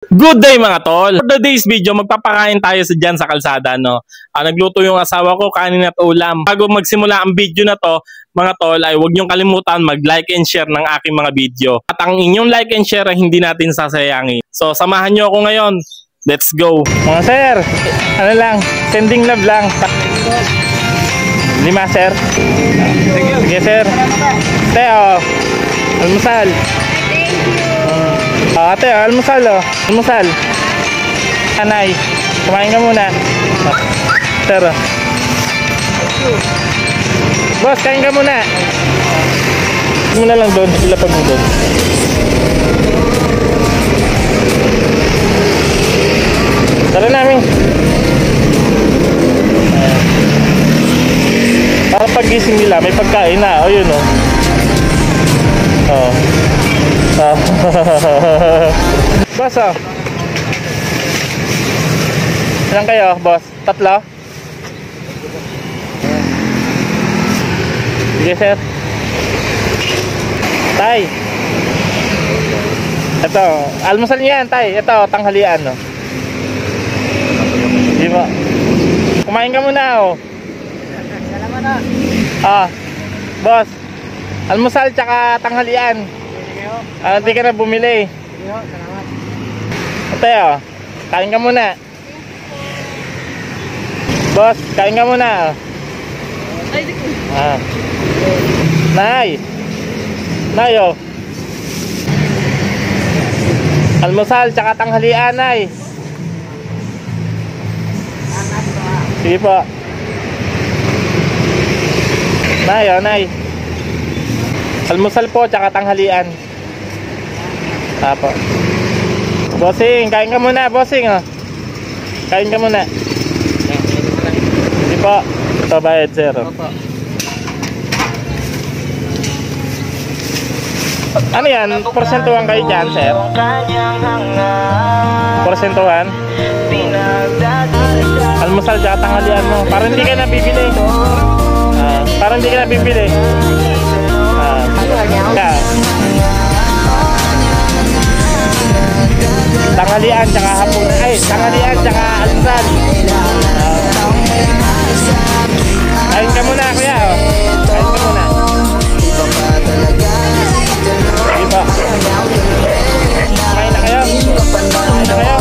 Good day mga tol! For today's video, magpapakain tayo dyan sa kalsada, no? Nagluto yung asawa ko, kanin at ulam. Bago magsimula ang video na to, mga tol, ay huwag niyong kalimutan mag-like and share ng aking mga video. At ang inyong like and share ay hindi natin sasayangin. So, samahan niyo ako ngayon. Let's go! Mga sir, ano lang, sending love lang. 5, sir. Sige, sir. Teo, almusal. Ate, almusal oh. Almusal. Anay, kumain ka muna. Sir. Boss, kain ka muna. Muna lang doon, ilapag mo doon. Tara namin. Para pag-gising nila, may pagkain na. O yun oh. Oh. Boss oh. Ilan kayo boss? 3? Sige sir. Tay, ito almusal niyo yan tay. Ito tanghalian no. Di ba? Kumain ka muna oh. Salamat ah. Boss, almusal tsaka tanghalian. Hindi ka na bumili. Salamat. Ate oh, kain ka muna. Boss, kain ka muna. Nay. Nay oh. Almusal tsaka tanghalian nay. Sige po. Nay oh, nay. Almusal po tsaka tanghalian. Apo. Bossing, kain ka muna, bossing oh. Kain ka muna. Hindi po. Ito bayad sir. Opo. Ano yan? Porsentuhan kayo dyan sir? Porsentuhan? Almusal tsaka tanghalian mo. Parang hindi ka na bibili. Parang hindi ka na bibili. Tanghalian tsaka hapon. Ay, tanghalian tsaka almusal. Kain ka muna kuya oh. Kain ka muna. Sige po. Kumain na kayo? Kumain na kayo?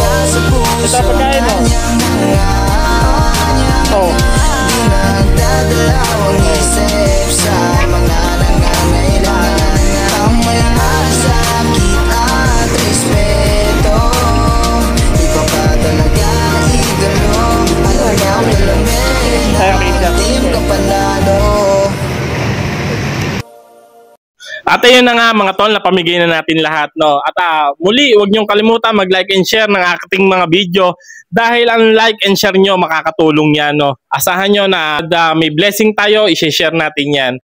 Ito pagkain mo. Oh. At ayun na nga mga tol, napamigay na natin lahat no. At muli, huwag niyong kalimutan mag-like and share ng ating mga video dahil ang like and share niyo makakatulong yan no. Asahan niyo na may blessing tayo, i-share natin yan.